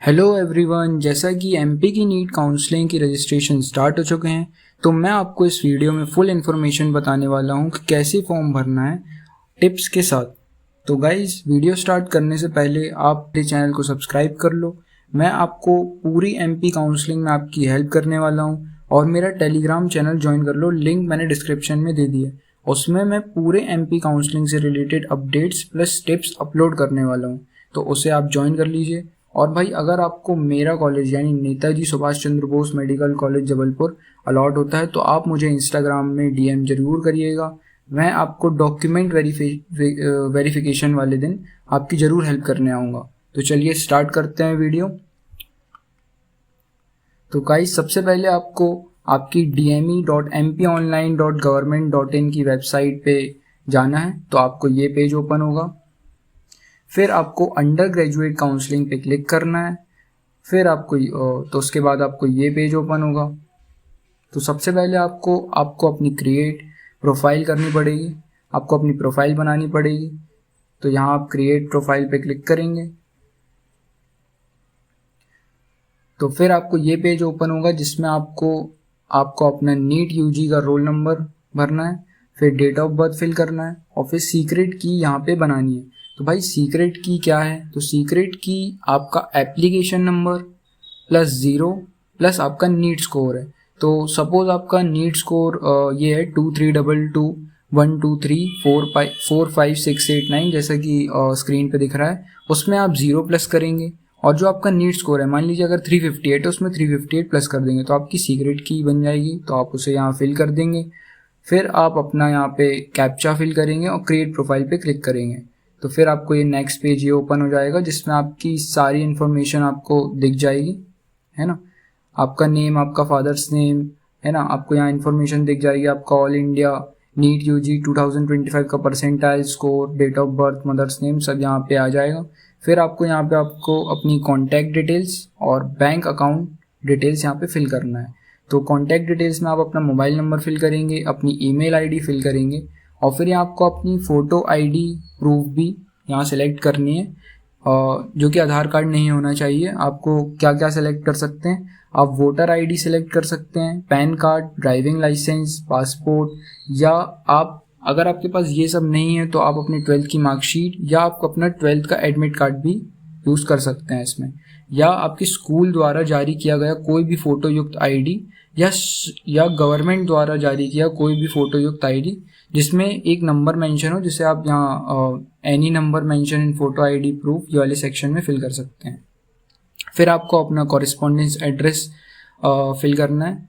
Hello everyone, जैसा कि MP की नीट काउंसलिंग की रजिस्ट्रेशन स्टार्ट हो चुके हैं तो मैं आपको इस वीडियो में फुल इन्फॉर्मेशन बताने वाला हूं कि कैसे फॉर्म भरना है टिप्स के साथ। तो गाइज, वीडियो स्टार्ट करने से पहले आप मेरे चैनल को सब्सक्राइब कर लो। मैं आपको पूरी एमपी काउंसलिंग में आपकी हेल्प करने वाला हूँ और मेरा टेलीग्राम चैनल ज्वाइन कर लो, लिंक मैंने डिस्क्रिप्शन में दे दिया है। उसमें मैं पूरे एमपी काउंसलिंग से related updates plus tips upload करने वाला हूँ, तो उसे आप ज्वाइन कर लीजिए। और भाई, अगर आपको मेरा कॉलेज यानी Netaji Subhash Chandra Bose medical college Jabalpur allot होता है तो आप मुझे इंस्टाग्राम में डीएम जरूर करिएगा। मैं आपको डॉक्यूमेंट वेरिफिकेशन वाले दिन आपकी ज़रूर हेल्प करने आऊँगा। तो चलिए स्टार्ट करते हैं वीडियो। तो गाइस, सबसे पहले आपको आपकी dme.mpionline.government.in की वेबसाइट पे जाना है। तो आपको ये पेज ओपन होगा। फिर आपको अंडर ग्रेजुएट काउंसलिंग पे क्लिक करना है। फिर आपको तो उसके बाद आपको ये पेज ओपन होगा। तो सबसे पहले आपको अपनी क्रिएट प्रोफाइल करनी पड़ेगी, आपको अपनी प्रोफाइल बनानी पड़ेगी। तो यहाँ आप क्रिएट प्रोफाइल पे क्लिक करेंगे तो फिर आपको ये पेज ओपन होगा जिसमें आपको अपना नीट यूजी का रोल नंबर भरना है, फिर डेट ऑफ बर्थ फिल करना है और फिर सीक्रेट की यहाँ पे बनानी है। तो भाई, सीक्रेट की क्या है? तो सीक्रेट की आपका एप्लीकेशन नंबर प्लस 0 प्लस आपका नीट स्कोर है। तो सपोज आपका नीट स्कोर ये है 232212345689, जैसा कि स्क्रीन पे दिख रहा है। उसमें आप 0 प्लस करेंगे और जो आपका नीट स्कोर है, मान लीजिए अगर 358 है, उसमें 358 प्लस कर देंगे तो आपकी सीक्रेट की बन जाएगी। तो आप उसे यहाँ फिल कर देंगे। फिर आप अपना यहाँ पे कैप्चा फिल करेंगे और क्रिएट प्रोफाइल पे क्लिक करेंगे। तो फिर आपको ये नेक्स्ट पेज ये ओपन हो जाएगा जिसमें आपकी सारी इन्फॉर्मेशन आपको दिख जाएगी, है ना। आपका नेम, आपका फादर्स नेम, है ना, आपको यहाँ इन्फॉर्मेशन दिख जाएगी। आपका ऑल इंडिया नीट यूजी 2025 का percentile score, date of birth, mother's name सब यहाँ पे आ जाएगा। फिर आपको अपनी कॉन्टैक्ट डिटेल्स और बैंक अकाउंट डिटेल्स यहाँ पे फिल करना है। तो कॉन्टैक्ट डिटेल्स में आप अपना मोबाइल नंबर फिल करेंगे, अपनी ईमेल आईडी फिल करेंगे और फिर यहाँ आपको अपनी फ़ोटो आईडी प्रूफ भी यहाँ सेलेक्ट करनी है, जो कि आधार कार्ड नहीं होना चाहिए। आपको क्या क्या सेलेक्ट कर सकते हैं? आप वोटर आईडी सेलेक्ट कर सकते हैं, PAN card, driving licence, passport, या आप अगर आपके पास ये सब नहीं है तो आप अपनी 12th की मार्कशीट या आप अपना 12th का एडमिट कार्ड भी यूज़ कर सकते हैं इसमें, या आपके स्कूल द्वारा जारी किया गया कोई भी फ़ोटो युक्त आईडी या गवर्नमेंट द्वारा जारी किया कोई भी फ़ोटो युक्त आईडी जिसमें एक नंबर मेंशन हो, जिसे आप यहाँ any number mention in photo ID proof ये वाले सेक्शन में फिल कर सकते हैं। फिर आपको अपना कॉरेस्पॉन्डेंस एड्रेस फिल करना है।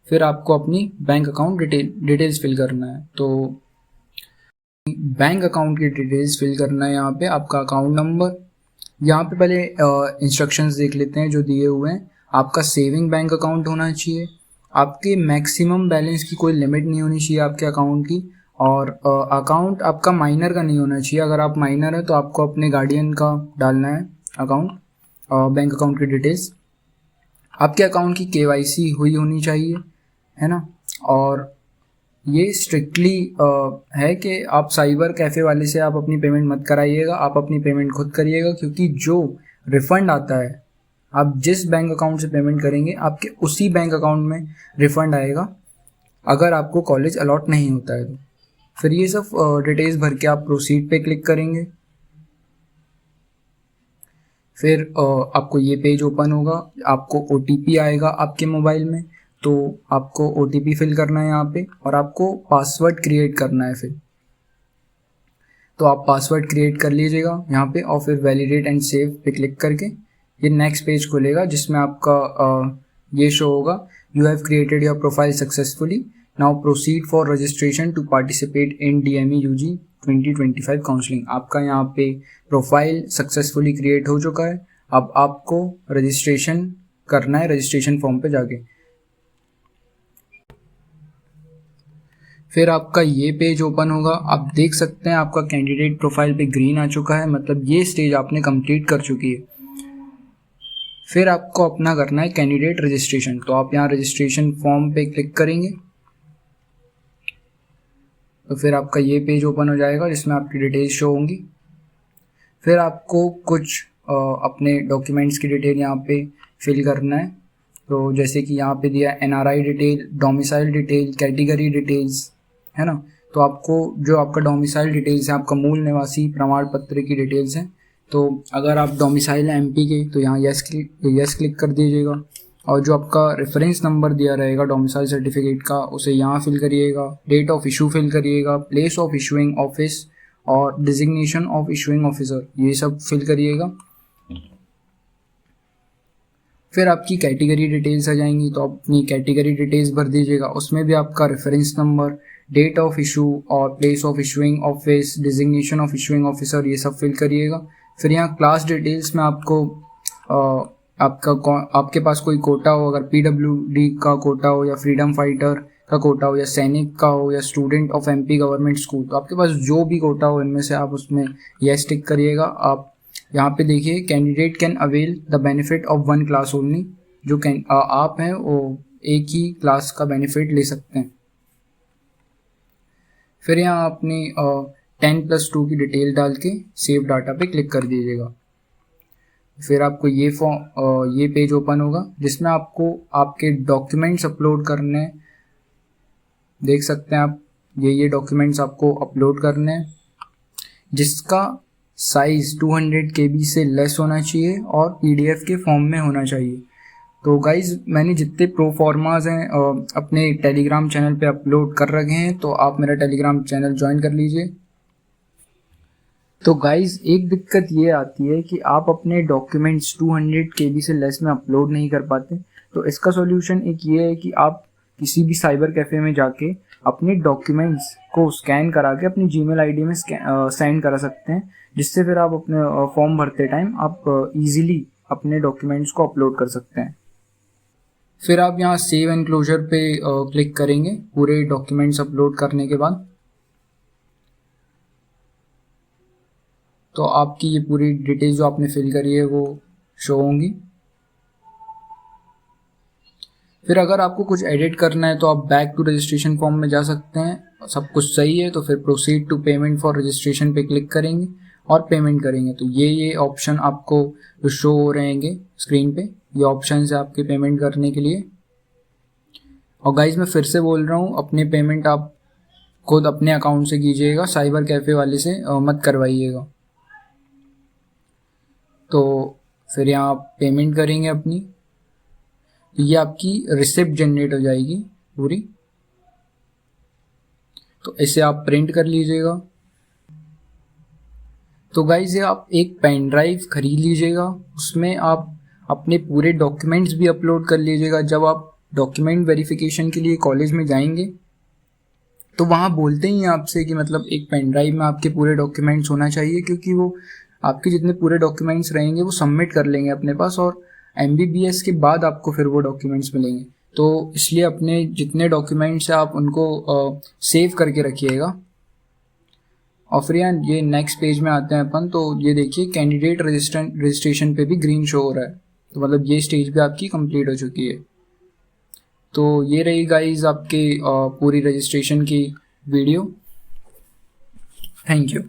फिर आपको अपनी बैंक अकाउंट डिटेल्स फिल करना है। तो बैंक अकाउंट की डिटेल्स फिल करना है। यहाँ पे आपका अकाउंट नंबर, यहाँ पे पहले इंस्ट्रक्शंस देख लेते हैं जो दिए हुए हैं। आपका सेविंग बैंक अकाउंट होना चाहिए। आपके मैक्सिमम बैलेंस की कोई लिमिट नहीं होनी चाहिए आपके अकाउंट की। और अकाउंट आपका माइनर का नहीं होना चाहिए। अगर आप माइनर है तो आपको अपने गार्डियन का डालना है अकाउंट, बैंक अकाउंट की डिटेल्स। आपके अकाउंट की केवाईसी हुई होनी चाहिए, है ना। और ये स्ट्रिक्टली है कि आप साइबर कैफ़े वाले से आप अपनी पेमेंट मत कराइएगा, आप अपनी पेमेंट खुद करिएगा, क्योंकि जो रिफ़ंड आता है आप जिस बैंक अकाउंट से पेमेंट करेंगे आपके उसी बैंक अकाउंट में रिफ़ंड आएगा अगर आपको कॉलेज अलॉट नहीं होता है तो। फिर ये सब डिटेल्स भर के आप प्रोसीड पे क्लिक करेंगे। फिर आपको ये पेज ओपन होगा, आपको OTP आएगा आपके मोबाइल में। तो आपको OTP फिल करना है यहाँ पे और आपको पासवर्ड क्रिएट करना है। फिर तो आप पासवर्ड क्रिएट कर लीजिएगा यहाँ पे और फिर वैलिडेट एंड सेव पे क्लिक करके ये नेक्स्ट पेज खुलेगा जिसमें आपका ये शो होगा, you have created your profile successfully, now proceed for registration to participate in DME UG 2025 counselling. आपका यहाँ पे प्रोफाइल सक्सेसफुली क्रिएट हो चुका है। अब आपको रजिस्ट्रेशन करना है, रजिस्ट्रेशन फॉर्म पे जाके। फिर आपका ये पेज ओपन होगा। आप देख सकते हैं आपका कैंडिडेट प्रोफाइल पे ग्रीन आ चुका है, मतलब ये स्टेज आपने कंप्लीट कर चुकी है। फिर आपको अपना करना है कैंडिडेट रजिस्ट्रेशन। तो आप यहाँ रजिस्ट्रेशन फॉर्म पे क्लिक करेंगे तो फिर आपका ये पेज ओपन हो जाएगा जिसमें आपकी डिटेल्स शो होंगी। फिर आपको कुछ अपने डॉक्यूमेंट्स की डिटेल यहाँ पे फिल करना है। तो जैसे कि यहाँ पे दिया NRI detail, domicile detail, category details, है ना। तो आपको जो आपका डोमिसाइल डिटेल्स है, आपका मूल निवासी प्रमाण पत्र की डिटेल्स हैं। तो अगर आप डोमिसाइल है MP के तो यहाँ यस क्लिक कर दीजिएगा, और जो आपका रेफरेंस नंबर दिया रहेगा डोमिसाइल सर्टिफिकेट का उसे यहाँ फिल करिएगा। डेट ऑफ इशू फिल करिएगा, प्लेस ऑफ इशूइंग ऑफिस और डिजिग्नेशन ऑफ इशूइंग ऑफिसर, ये सब फिल करिएगा। फिर आपकी कैटेगरी डिटेल्स आ जाएंगी, तो अपनी कैटेगरी डिटेल्स भर दीजिएगा। उसमें भी आपका reference number, date of issue और place of issuing office, designation of issuing officer, ये सब फिल करिएगा। फिर यहाँ क्लास डिटेल्स में आपको आपके पास कोई कोटा हो, अगर PWD का कोटा हो या फ्रीडम फाइटर का कोटा हो या सैनिक का हो या student of MP government school, तो आपके पास जो भी कोटा हो इनमें से आप उसमें यस टिक करिएगा। आप यहाँ पे देखिए candidate can avail the benefit of one class only, जो आप हैं वो एक ही क्लास का बेनिफिट ले सकते हैं। फिर यहाँ अपनी 10+2 की डिटेल डाल के सेव डाटा पे क्लिक कर दीजिएगा। फिर आपको ये पेज ओपन होगा जिसमें आपको आपके डॉक्यूमेंट्स अपलोड करने हैं। देख सकते हैं आप, ये डॉक्यूमेंट्स आपको अपलोड करने हैं, जिसका साइज़ 200 KB से लेस होना चाहिए और PDF के फॉर्म में होना चाहिए। तो गाइज़ मैंने जितने प्रोफॉर्माज हैं अपने टेलीग्राम चैनल पे अपलोड कर रखे हैं, तो आप मेरा टेलीग्राम चैनल ज्वाइन कर लीजिए। तो गाइज़ एक दिक्कत ये आती है कि आप अपने डॉक्यूमेंट्स 200 KB से लेस में अपलोड नहीं कर पाते। तो इसका सॉल्यूशन एक ये है कि आप किसी भी साइबर कैफ़े में जाके अपने डॉक्यूमेंट्स को स्कैन करा के अपनी Gmail ID में सेंड करा सकते हैं, जिससे फिर आप अपने फॉर्म भरते टाइम आप इजीली अपने डॉक्यूमेंट्स को अपलोड कर सकते हैं। फिर आप यहाँ सेव एंड क्लोजर पे क्लिक करेंगे पूरे डॉक्यूमेंट्स अपलोड करने के बाद। तो आपकी ये पूरी डिटेल जो आपने फिल करी है वो शो होंगी। फिर अगर आपको कुछ एडिट करना है तो आप बैक टू रजिस्ट्रेशन फॉर्म में जा सकते हैं। सब कुछ सही है तो फिर proceed to payment for registration पे क्लिक करेंगे और पेमेंट करेंगे। तो ये ऑप्शन आपको जो शो हो रहेंगे स्क्रीन पे, ये ऑप्शन है आपके पेमेंट करने के लिए। और गाइज मैं फिर से बोल रहा हूँ, अपने पेमेंट आप खुद अपने अकाउंट से कीजिएगा, साइबर कैफ़े वाले से मत करवाइएगा। तो फिर यहाँ आप पेमेंट करेंगे अपनी, तो ये आपकी रिसिप्ट जनरेट हो जाएगी पूरी। तो इसे आप प्रिंट कर लीजिएगा। तो गाइज ये आप एक पेन ड्राइव खरीद लीजिएगा, उसमें आप अपने पूरे डॉक्यूमेंट्स भी अपलोड कर लीजिएगा। जब आप डॉक्यूमेंट वेरिफिकेशन के लिए कॉलेज में जाएंगे तो वहाँ बोलते ही हैं आपसे कि मतलब एक पेन ड्राइव में आपके पूरे डॉक्यूमेंट्स होना चाहिए, क्योंकि वो आपके जितने पूरे डॉक्यूमेंट्स रहेंगे वो सबमिट कर लेंगे अपने पास, और MBBS के बाद आपको फिर वो डॉक्यूमेंट्स मिलेंगे। तो इसलिए अपने जितने डॉक्यूमेंट्स हैं आप उनको सेव करके रखिएगा। और फिर यहाँ ये नेक्स्ट पेज में आते हैं अपन, तो ये देखिए कैंडिडेट रजिस्ट्रेशन पे भी ग्रीन शो हो रहा है, तो मतलब ये स्टेज भी आपकी कंप्लीट हो चुकी है। तो ये रही गाइज आपके पूरी रजिस्ट्रेशन की वीडियो। Thank you.